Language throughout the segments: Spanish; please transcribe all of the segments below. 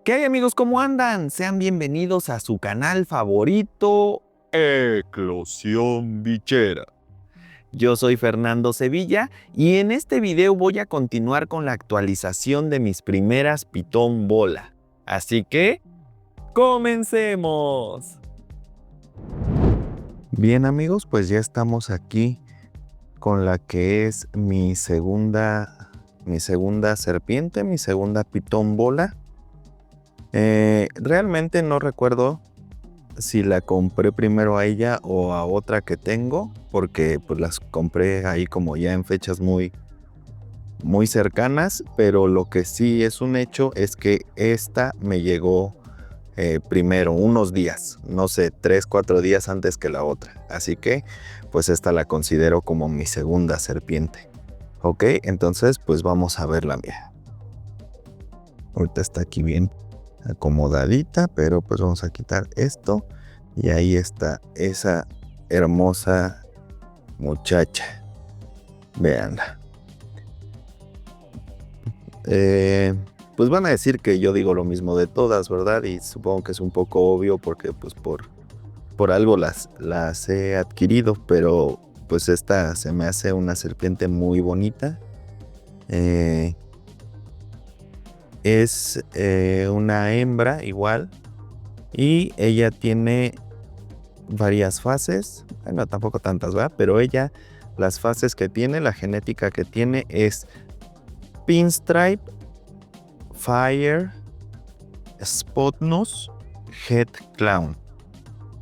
¿Qué hay, amigos? ¿Cómo andan? Sean bienvenidos a su canal favorito, Eclosión Bichera. Yo soy Fernando Sevilla y en este video voy a continuar con la actualización de mis primeras pitón bola. Así que, ¡comencemos! Bien, amigos, pues ya estamos aquí con la que es mi segunda serpiente, mi segunda pitón bola. Realmente no recuerdo si la compré primero a ella o a otra que tengo, porque pues las compré ahí como ya en fechas muy cercanas, pero lo que sí es un hecho es que esta me llegó primero, unos días, no sé, 3-4 días antes que la otra. Así que pues esta la considero como mi segunda serpiente. Ok, entonces pues vamos a ver la mía. Ahorita está aquí bien acomodadita, pero pues vamos a quitar esto y ahí está esa hermosa muchacha. Veanla. Pues van a decir que yo digo lo mismo de todas, ¿verdad? Y supongo que es un poco obvio porque pues por algo las he adquirido, pero pues esta se me hace una serpiente muy bonita. Es una hembra igual y ella tiene varias fases, bueno, tampoco tantas, ¿verdad? Pero ella, las fases que tiene, la genética que tiene es Pinstripe, Fire, Spotnose, Head Clown.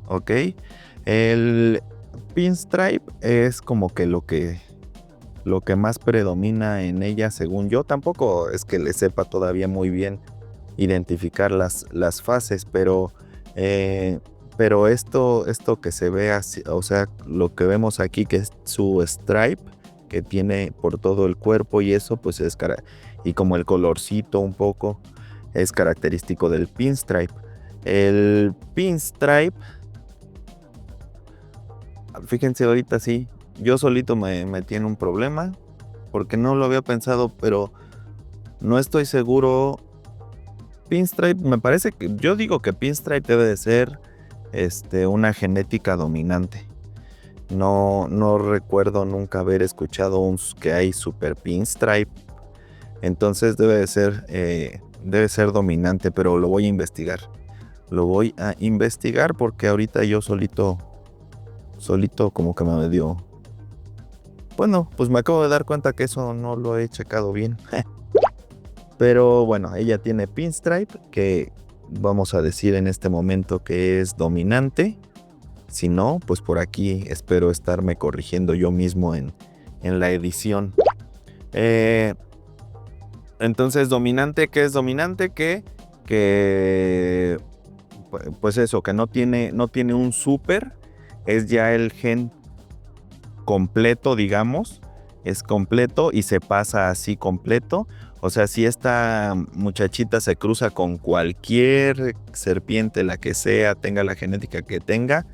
¿Ok? El Pinstripe es como que lo que más predomina en ella, según yo. Tampoco es que le sepa todavía muy bien identificar las fases, pero esto que se ve así, o sea, lo que vemos aquí, que es su stripe que tiene por todo el cuerpo y eso, pues es y como el colorcito un poco es característico del pinstripe. El pinstripe, fíjense ahorita sí, yo solito me tiene un problema porque no lo había pensado, pero no estoy seguro. Pinstripe, me parece que yo digo que Pinstripe debe de ser una genética dominante. No recuerdo nunca haber escuchado que hay Super Pinstripe. Entonces debe ser dominante, pero lo voy a investigar. Lo voy a investigar porque ahorita yo solito como que me dio. Bueno, pues me acabo de dar cuenta que eso no lo he checado bien. Pero bueno, ella tiene Pinstripe, que vamos a decir en este momento que es dominante. Si no, pues por aquí espero estarme corrigiendo yo mismo en la edición. Entonces, dominante, ¿qué es dominante? Que pues eso, que no tiene un super, es ya el gen completo, digamos, es completo y se pasa así completo. O sea, si esta muchachita se cruza con cualquier serpiente, la que sea, tenga la genética que tenga,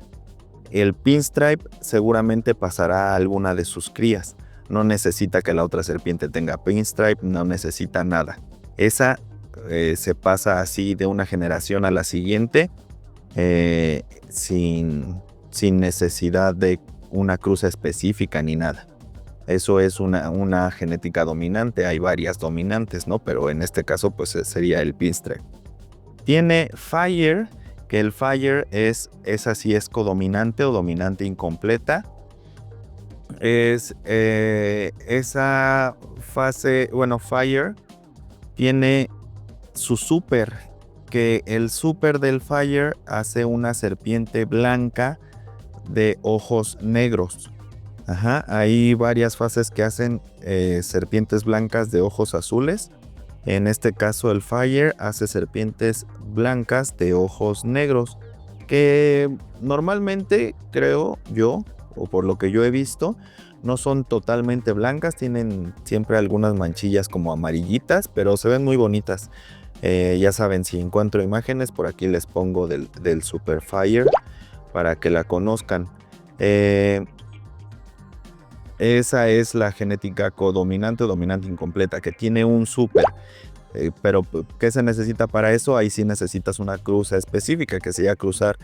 el Pinstripe seguramente pasará a alguna de sus crías. No necesita que la otra serpiente tenga Pinstripe, no necesita nada. Esa se pasa así de una generación a la siguiente sin necesidad de una cruza específica ni nada. Eso es una genética dominante. Hay varias dominantes, ¿no? Pero en este caso pues sería el Pinstripe. Tiene Fire, que el Fire esa sí es codominante o dominante incompleta. Es esa fase, bueno, Fire tiene su super, que el super del Fire hace una serpiente blanca de ojos negros. Ajá, hay varias fases que hacen serpientes blancas de ojos azules. En este caso el Fire hace serpientes blancas de ojos negros, que normalmente creo yo, o por lo que yo he visto, no son totalmente blancas, tienen siempre algunas manchillas como amarillitas, pero se ven muy bonitas. Ya saben, si encuentro imágenes, por aquí les pongo del Super Fire para que la conozcan. Esa es la genética codominante o dominante incompleta, que tiene un super. Pero ¿qué se necesita para eso? Ahí sí necesitas una cruza específica, que sería cruzar,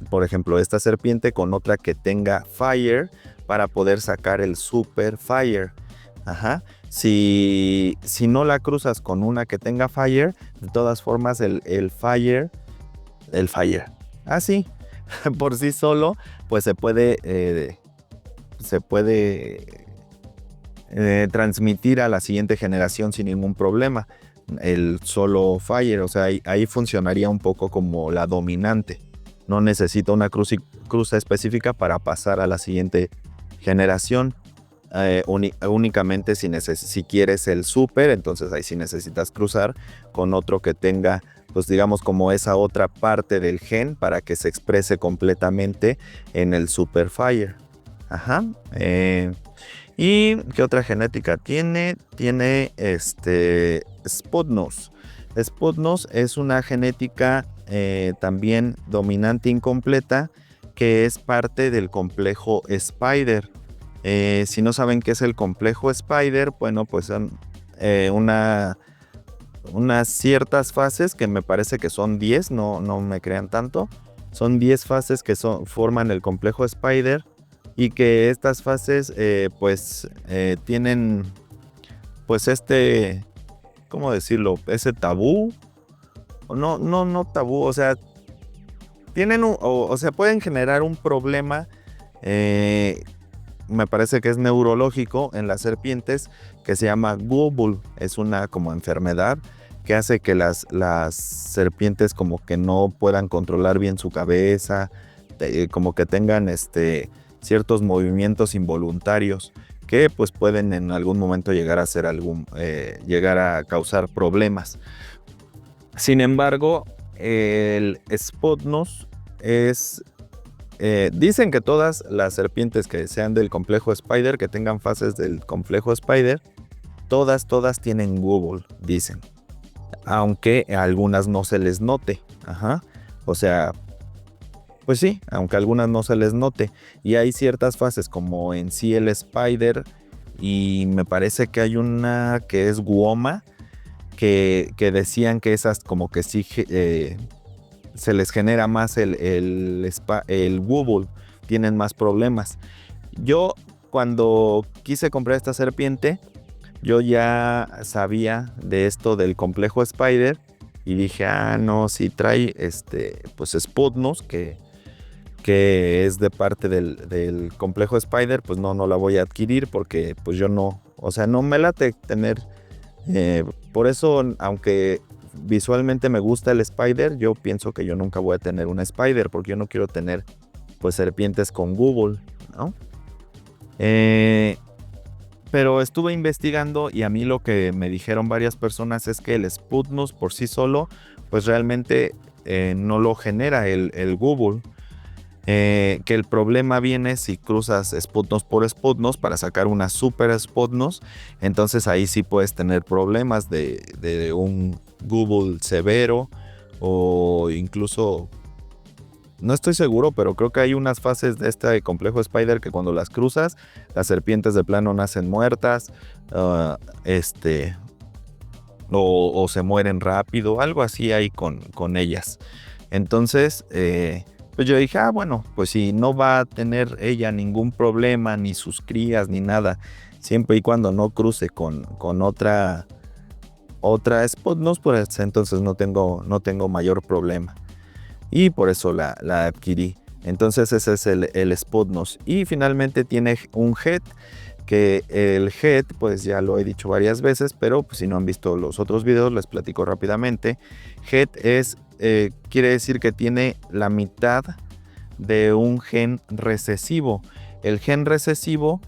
por ejemplo, esta serpiente con otra que tenga Fire para poder sacar el Super Fire. Ajá. Si no la cruzas con una que tenga Fire, de todas formas el Fire, así, por sí solo, pues se puede transmitir a la siguiente generación sin ningún problema. El solo Fire, o sea, ahí funcionaría un poco como la dominante. No necesita una cruza específica para pasar a la siguiente generación. Únicamente si quieres el super, entonces ahí sí necesitas cruzar con otro que tenga, pues digamos, como esa otra parte del gen para que se exprese completamente en el Super Fire. Ajá. ¿Y qué otra genética tiene? Tiene Sputnus. Sputnus es una genética también dominante incompleta que es parte del complejo Spider. Si no saben qué es el complejo Spider, bueno, pues son unas ciertas fases que me parece que son 10, no me crean tanto. Son 10 fases que forman el complejo Spider y que estas fases tienen pues ¿cómo decirlo? Ese tabú. No tabú, o sea, tienen o sea, pueden generar un problema, me parece que es neurológico en las serpientes, que se llama Gubble. Es una como enfermedad que hace que las serpientes como que no puedan controlar bien su cabeza, como que tengan ciertos movimientos involuntarios que pues pueden en algún momento llegar a llegar a causar problemas. Sin embargo, el Sputnus dicen que todas las serpientes que sean del complejo Spider, que tengan fases del complejo Spider, todas tienen Gubble, dicen. Aunque a algunas no se les note. Ajá. O sea, pues sí, aunque a algunas no se les note. Y hay ciertas fases como en sí el Spider, y me parece que hay una que es Guoma, que decían que esas como que sí se les genera más el Gubble, tienen más problemas. Yo cuando quise comprar esta serpiente, yo ya sabía de esto del complejo Spider y dije, no, si trae pues Sputnus, que es de parte del complejo Spider, pues no la voy a adquirir porque pues yo no, o sea, no me late tener, por eso, aunque visualmente me gusta el Spider, yo pienso que yo nunca voy a tener una Spider porque yo no quiero tener pues serpientes con Gubble, ¿no? Pero estuve investigando y a mí lo que me dijeron varias personas es que el Sputnus por sí solo pues realmente no lo genera el Gubble. Que el problema viene si cruzas Sputnus por Sputnus para sacar una super Sputnus, entonces ahí sí puedes tener problemas de un Gubble severo, o incluso, no estoy seguro, pero creo que hay unas fases de este complejo Spider que cuando las cruzas, las serpientes de plano nacen muertas, o se mueren rápido, algo así hay con ellas. Entonces, pues yo dije, bueno, pues si no va a tener ella ningún problema, ni sus crías, ni nada, siempre y cuando no cruce con otra Sputnus, pues entonces no tengo mayor problema. Y por eso la adquirí. Entonces ese es el Sputnus. Y finalmente tiene un head, que el head, pues ya lo he dicho varias veces, pero pues si no han visto los otros videos, les platico rápidamente. Head quiere decir que tiene la mitad de un gen recesivo. El gen recesivo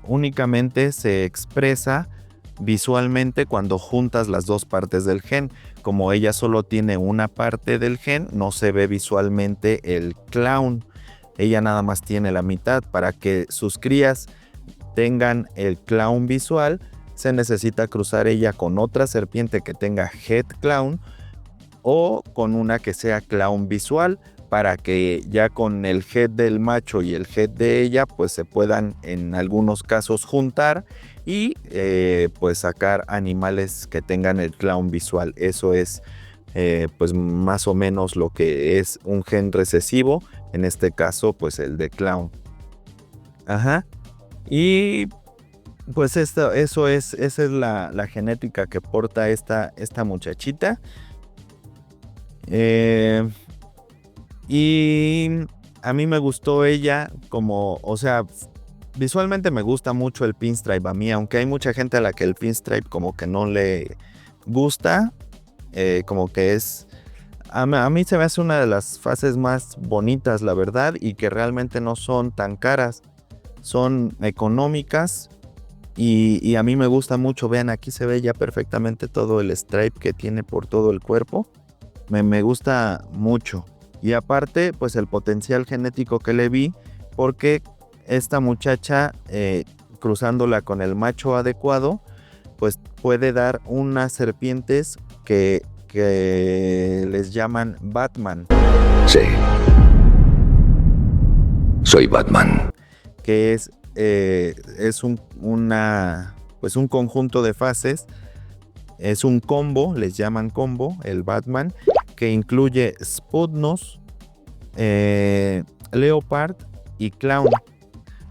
únicamente se expresa visualmente cuando juntas las dos partes del gen. Como ella solo tiene una parte del gen, no se ve visualmente el clown. Ella nada más tiene la mitad. Para que sus crías tengan el clown visual, se necesita cruzar ella con otra serpiente que tenga head clown, o con una que sea clown visual, para que ya con el head del macho y el head de ella pues se puedan en algunos casos juntar y pues sacar animales que tengan el clown visual. Eso es pues más o menos lo que es un gen recesivo, en este caso pues el de clown. Ajá. Y pues esa es la genética que porta esta muchachita. Y a mí me gustó ella como, o sea, visualmente me gusta mucho el pinstripe a mí, aunque hay mucha gente a la que el pinstripe como que no le gusta, como que es... A mí se me hace una de las fases más bonitas, la verdad, y que realmente no son tan caras, son económicas y a mí me gusta mucho. Vean, aquí se ve ya perfectamente todo el stripe que tiene por todo el cuerpo, me gusta mucho. Y aparte, pues el potencial genético que le vi, porque esta muchacha, cruzándola con el macho adecuado, pues puede dar unas serpientes que les llaman Batman. Sí. Soy Batman. Que es pues un conjunto de fases. Es un combo, les llaman combo, el Batman, que incluye Spudnos, Leopard y Clown.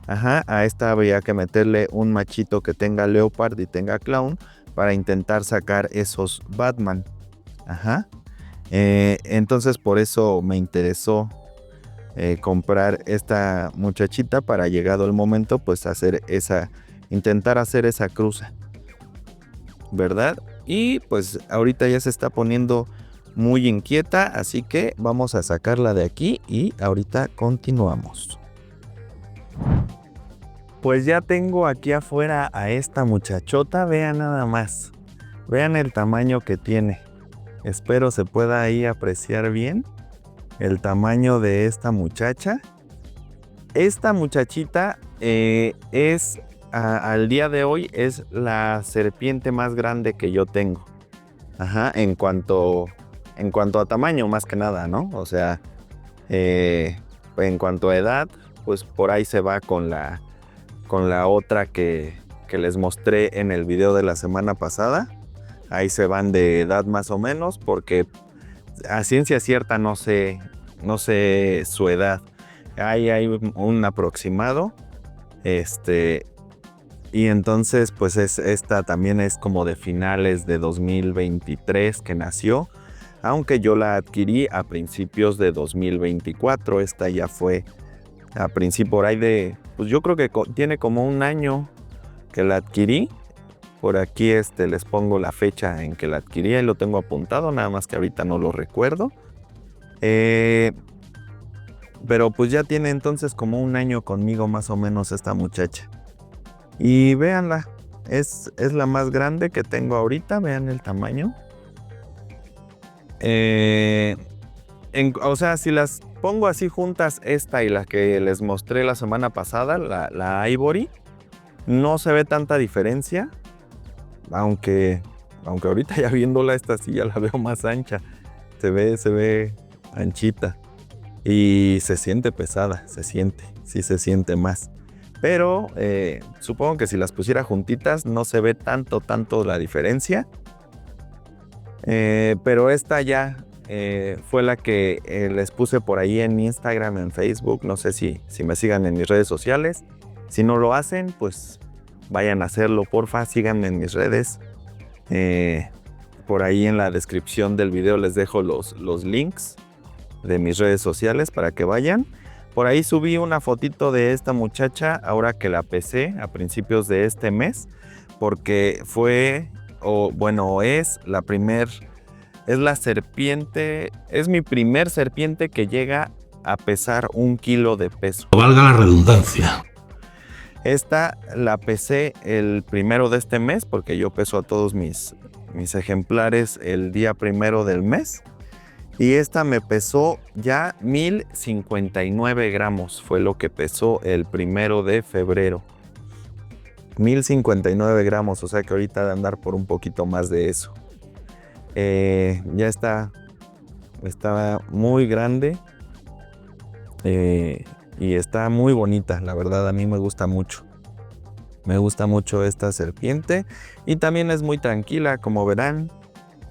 Ajá, a esta habría que meterle un machito que tenga Leopard y tenga Clown para intentar sacar esos Batman. Ajá. Entonces por eso me interesó comprar esta muchachita para, llegado el momento, pues intentar hacer esa cruza, ¿verdad? Y pues ahorita ya se está poniendo muy inquieta, así que vamos a sacarla de aquí y ahorita continuamos. Pues ya tengo aquí afuera a esta muchachota, vean nada más, vean el tamaño que tiene. Espero se pueda ahí apreciar bien el tamaño de esta muchacha. Esta muchachita al día de hoy es la serpiente más grande que yo tengo. Ajá, en cuanto a tamaño, más que nada, ¿no? O sea, en cuanto a edad, pues por ahí se va con la otra que les mostré en el video de la semana pasada. Ahí se van de edad más o menos, porque a ciencia cierta no sé su edad. Ahí hay un aproximado. Y entonces pues esta también es como de finales de 2023 que nació, aunque yo la adquirí a principios de 2024. Esta ya fue a principio por ahí pues yo creo que tiene como un año que la adquirí. Por aquí les pongo la fecha en que la adquirí y lo tengo apuntado, nada más que ahorita no lo recuerdo. Pero pues ya tiene entonces como un año conmigo más o menos esta muchacha. Y véanla, es la más grande que tengo ahorita, vean el tamaño. O sea, si las pongo así juntas, esta y la que les mostré la semana pasada, la Ivory, no se ve tanta diferencia. Aunque ahorita ya viéndola, esta sí ya la veo más ancha. Se ve anchita. Y se siente pesada, sí se siente más. Pero supongo que si las pusiera juntitas no se ve tanto la diferencia. Pero esta ya fue la que les puse por ahí en Instagram, en Facebook. No sé si me sigan en mis redes sociales. Si no lo hacen, pues vayan a hacerlo, porfa, síganme en mis redes. Por ahí en la descripción del video les dejo los links de mis redes sociales para que vayan. Por ahí subí una fotito de esta muchacha ahora que la pesé a principios de este mes, porque es la serpiente, es mi primer serpiente que llega a pesar 1 kilo de peso. Valga la redundancia. Esta la pesé el 1 de este mes, porque yo peso a todos mis ejemplares el día 1 del mes. Y esta me pesó ya 1059 gramos, fue lo que pesó el 1 de febrero. 1059 gramos, o sea que ahorita de andar por un poquito más de eso. Ya está muy grande. Y está muy bonita, la verdad, a mí me gusta mucho. Me gusta mucho esta serpiente y también es muy tranquila, como verán.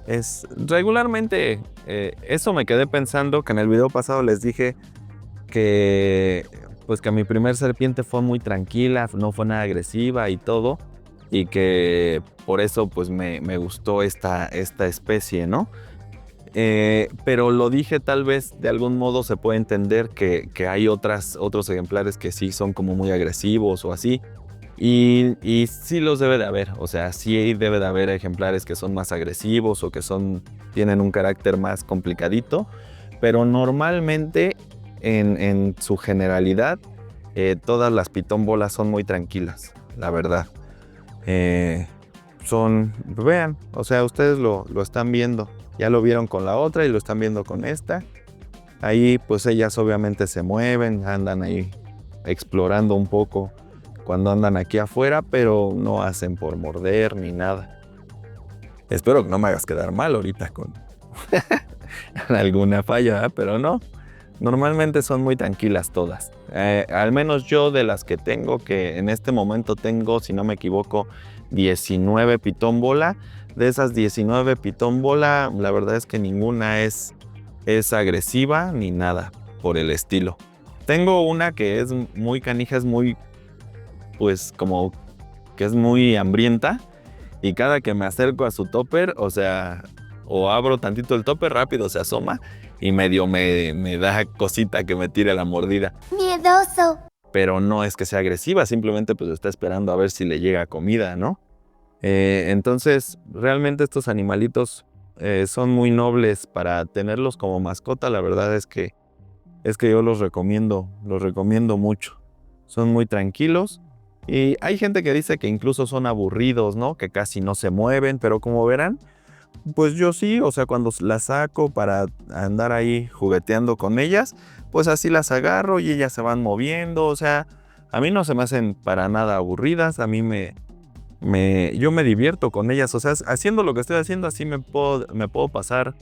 Es regularmente, eso me quedé pensando, que en el video pasado les dije que pues que mi primer serpiente fue muy tranquila, no fue nada agresiva y todo, y que por eso pues me gustó esta especie, ¿no? Pero lo dije, tal vez de algún modo se puede entender que hay otros ejemplares que sí son como muy agresivos o así. Y sí los debe de haber, o sea, sí debe de haber ejemplares que son más agresivos o que tienen un carácter más complicadito, pero normalmente en su generalidad todas las pitómbolas son muy tranquilas, la verdad. Vean, o sea, ustedes lo están viendo, ya lo vieron con la otra y lo están viendo con esta. Ahí pues ellas obviamente se mueven, andan ahí explorando un poco cuando andan aquí afuera, pero no hacen por morder ni nada. Espero que no me hagas quedar mal ahorita con alguna falla, ¿eh? Pero no. Normalmente son muy tranquilas todas. Al menos yo de las que tengo, que en este momento tengo, si no me equivoco, 19 pitón bola. De esas 19 pitón bola, la verdad es que ninguna es agresiva ni nada por el estilo. Tengo una que es muy canija, es muy, pues como que es muy hambrienta, y cada que me acerco a su topper, o sea, o abro tantito el topper, rápido se asoma y medio me da cosita que me tire la mordida. Miedoso. Pero no es que sea agresiva, simplemente pues está esperando a ver si le llega comida, ¿no? Entonces, realmente estos animalitos son muy nobles para tenerlos como mascota. La verdad es que yo los recomiendo mucho. Son muy tranquilos. Y hay gente que dice que incluso son aburridos, ¿no? Que casi no se mueven, pero como verán, pues yo sí, o sea, cuando las saco para andar ahí jugueteando con ellas, pues así las agarro y ellas se van moviendo, o sea, a mí no se me hacen para nada aburridas, a mí yo me divierto con ellas, o sea, haciendo lo que estoy haciendo, así me puedo pasar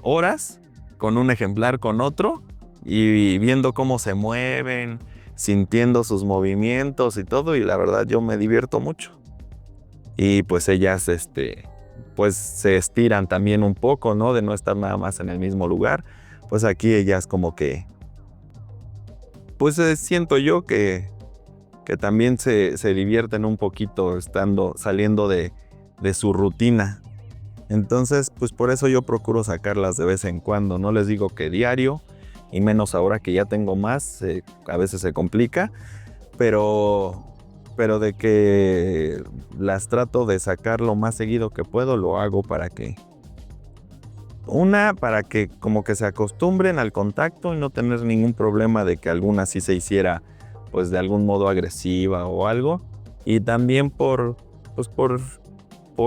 horas con un ejemplar, con otro, y viendo cómo se mueven, sintiendo sus movimientos y todo, y la verdad yo me divierto mucho. Y pues ellas, pues se estiran también un poco, ¿no? De no estar nada más en el mismo lugar. Pues aquí ellas como que, pues siento yo que también se divierten un poquito saliendo de su rutina. Entonces, pues por eso yo procuro sacarlas de vez en cuando. No les digo que diario, y menos ahora que ya tengo más, a veces se complica, pero de que las trato de sacar lo más seguido que puedo, lo hago para que como que se acostumbren al contacto y no tener ningún problema de que alguna sí se hiciera pues de algún modo agresiva o algo. Y también por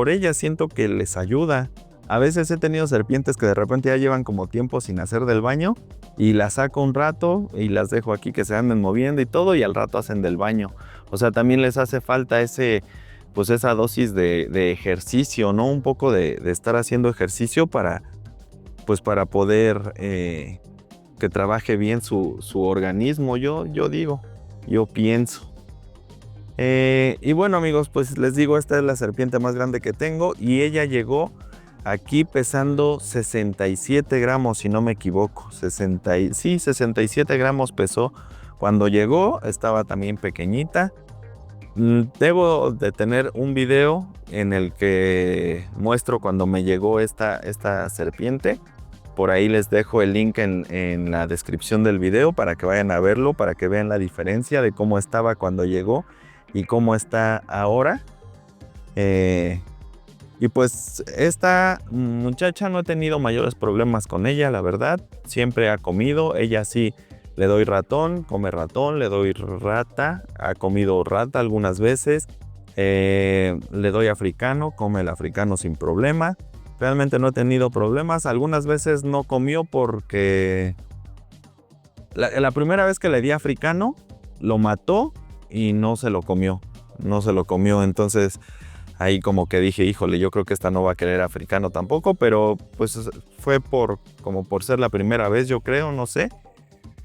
ella siento que les ayuda. A veces he tenido serpientes que de repente ya llevan como tiempo sin hacer del baño y las saco un rato y las dejo aquí que se anden moviendo y todo, y al rato hacen del baño. O sea, también les hace falta esa dosis de ejercicio, ¿no? Un poco de estar haciendo ejercicio para poder que trabaje bien su organismo, yo pienso. Y bueno, amigos, pues les digo, esta es la serpiente más grande que tengo y ella llegó aquí pesando 67 gramos, si no me equivoco. 67 gramos pesó cuando llegó, estaba también pequeñita. Debo de tener un video en el que muestro cuando me llegó esta serpiente. Por ahí les dejo el link en la descripción del video para que vayan a verlo, para que vean la diferencia de cómo estaba cuando llegó y cómo está ahora. Y pues esta muchacha no he tenido mayores problemas con ella, la verdad. Siempre ha comido, ella sí. Le doy ratón, come ratón, le doy rata, ha comido rata algunas veces. Le doy africano, come el africano sin problema. Realmente no he tenido problemas. Algunas veces no comió porque la primera vez que le di africano, lo mató y no se lo comió. Entonces ahí como que dije, híjole, yo creo que esta no va a querer africano tampoco, pero pues fue por ser la primera vez, yo creo, no sé.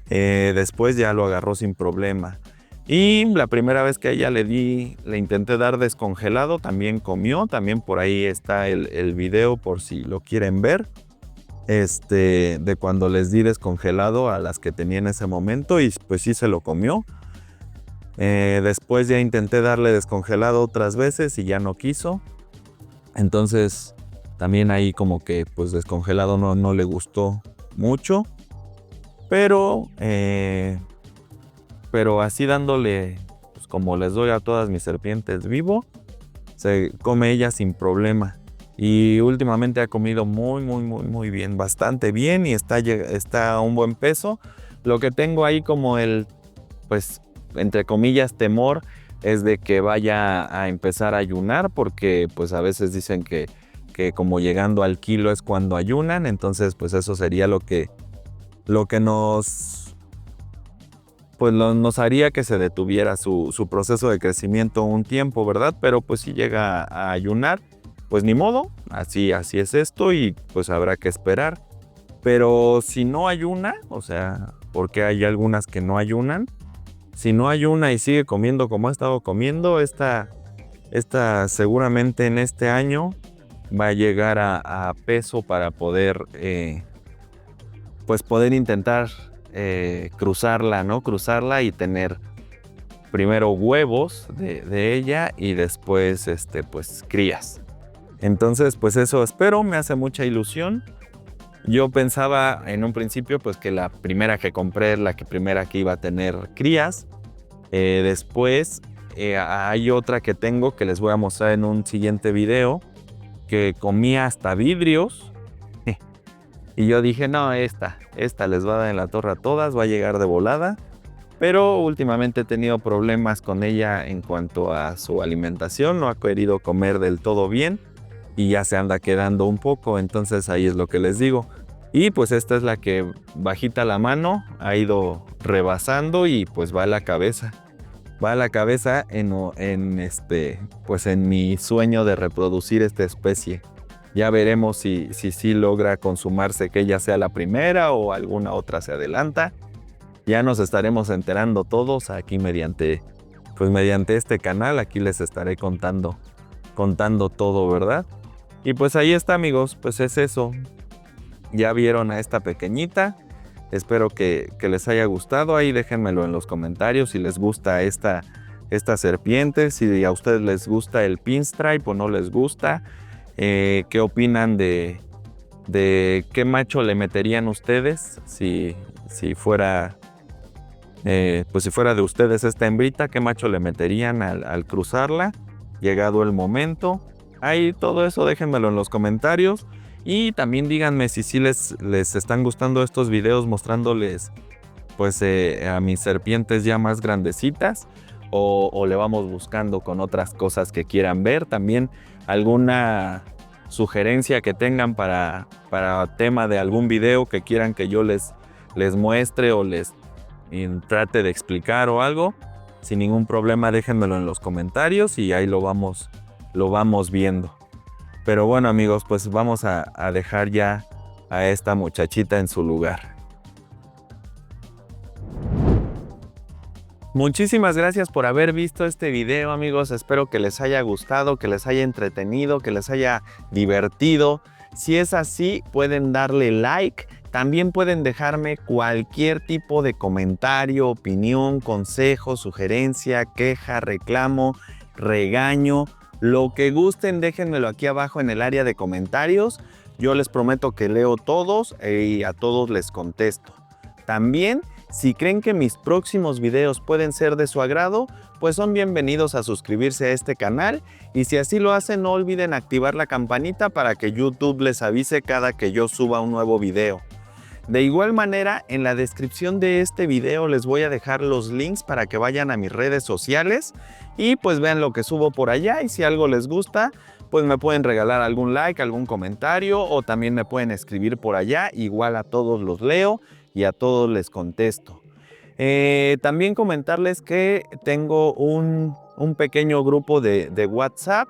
Después ya lo agarró sin problema. Y la primera vez que a ella le intenté dar descongelado, también comió. También por ahí está el video por si lo quieren ver. De cuando les di descongelado a las que tenía en ese momento y pues sí se lo comió. Después ya intenté darle descongelado otras veces y ya no quiso. Entonces también ahí como que pues descongelado no le gustó mucho. Pero así dándole, pues como les doy a todas mis serpientes vivo, se come ella sin problema. Y últimamente ha comido muy bien, bastante bien y está a un buen peso. Lo que tengo ahí como pues, entre comillas, temor es de que vaya a empezar a ayunar, porque pues a veces dicen que como llegando al kilo es cuando ayunan. Entonces pues eso sería lo que nos haría que se detuviera su proceso de crecimiento un tiempo, ¿verdad? Pero pues si llega a ayunar, pues ni modo, así es esto y pues habrá que esperar. Pero si no ayuna, o sea, porque hay algunas que no ayunan, si no ayuna y sigue comiendo como ha estado comiendo, esta seguramente en este año va a llegar a peso para poder, pues poder intentar cruzarla, ¿no? Cruzarla y tener primero huevos de ella y después, pues crías. Entonces, pues eso espero, me hace mucha ilusión. Yo pensaba en un principio, pues que la primera que compré es la primera que iba a tener crías. Después hay otra que tengo que les voy a mostrar en un siguiente video, que comía hasta vidrios. Y yo dije, no, esta les va a dar en la torre a todas, va a llegar de volada. Pero últimamente he tenido problemas con ella en cuanto a su alimentación, no ha querido comer del todo bien y ya se anda quedando un poco, entonces ahí es lo que les digo. Y pues esta es la que bajita la mano ha ido rebasando y pues va a la cabeza. Va a la cabeza pues en mi sueño de reproducir esta especie. Ya veremos si logra consumarse que ella sea la primera o alguna otra se adelanta. Ya nos estaremos enterando todos aquí mediante este canal. Aquí les estaré contando todo, ¿verdad? Y pues ahí está, amigos, pues es eso. Ya vieron a esta pequeñita. Espero que les haya gustado. Ahí déjenmelo en los comentarios si les gusta esta serpiente, si a ustedes les gusta el pinstripe o no les gusta. ¿Qué opinan de qué macho le meterían ustedes si fuera pues si fuera de ustedes esta hembrita? ¿Qué macho le meterían al cruzarla? Llegado el momento. Ahí todo eso déjenmelo en los comentarios. Y también díganme si sí les están gustando estos videos mostrándoles pues a mis serpientes ya más grandecitas, o le vamos buscando con otras cosas que quieran ver. También alguna sugerencia que tengan para tema de algún video que quieran que yo les muestre o les trate de explicar o algo, sin ningún problema déjenmelo en los comentarios y ahí lo vamos viendo. Pero bueno, amigos, pues vamos a dejar ya a esta muchachita en su lugar. Muchísimas gracias por haber visto este video, amigos. Espero que les haya gustado, que les haya entretenido, que les haya divertido. Si es así, pueden darle like. También pueden dejarme cualquier tipo de comentario, opinión, consejo, sugerencia, queja, reclamo, regaño. Lo que gusten, déjenmelo aquí abajo en el área de comentarios. Yo les prometo que leo todos y a todos les contesto. También, si creen que mis próximos videos pueden ser de su agrado, pues son bienvenidos a suscribirse a este canal. Y si así lo hacen, no olviden activar la campanita para que YouTube les avise cada que yo suba un nuevo video. De igual manera, en la descripción de este video les voy a dejar los links para que vayan a mis redes sociales y pues vean lo que subo por allá, y si algo les gusta, pues me pueden regalar algún like, algún comentario, o también me pueden escribir por allá. Igual a todos los leo y a todos les contesto. También comentarles que tengo un pequeño grupo de WhatsApp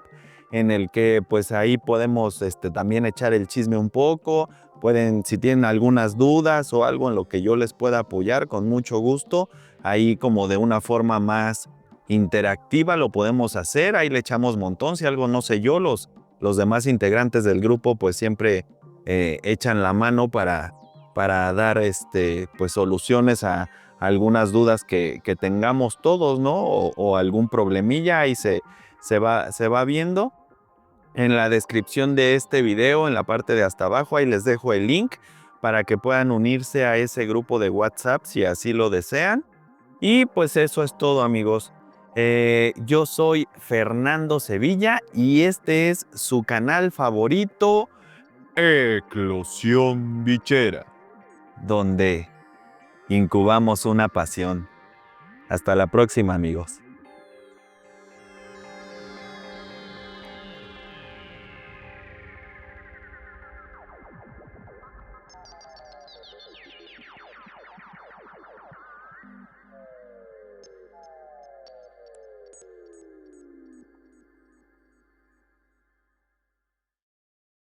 en el que pues ahí podemos también echar el chisme un poco, pueden, si tienen algunas dudas o algo en lo que yo les pueda apoyar, con mucho gusto, ahí como de una forma más interactiva lo podemos hacer, ahí le echamos montón, si algo no sé yo, los demás integrantes del grupo pues siempre echan la mano para dar pues soluciones a algunas dudas que tengamos todos, ¿no? O algún problemilla, ahí se va viendo. En la descripción de este video, en la parte de hasta abajo, ahí les dejo el link para que puedan unirse a ese grupo de WhatsApp si así lo desean. Y pues eso es todo, amigos. Yo soy Fernando Sevilla y este es su canal favorito, Eclosión Bichera, donde incubamos una pasión. Hasta la próxima, amigos.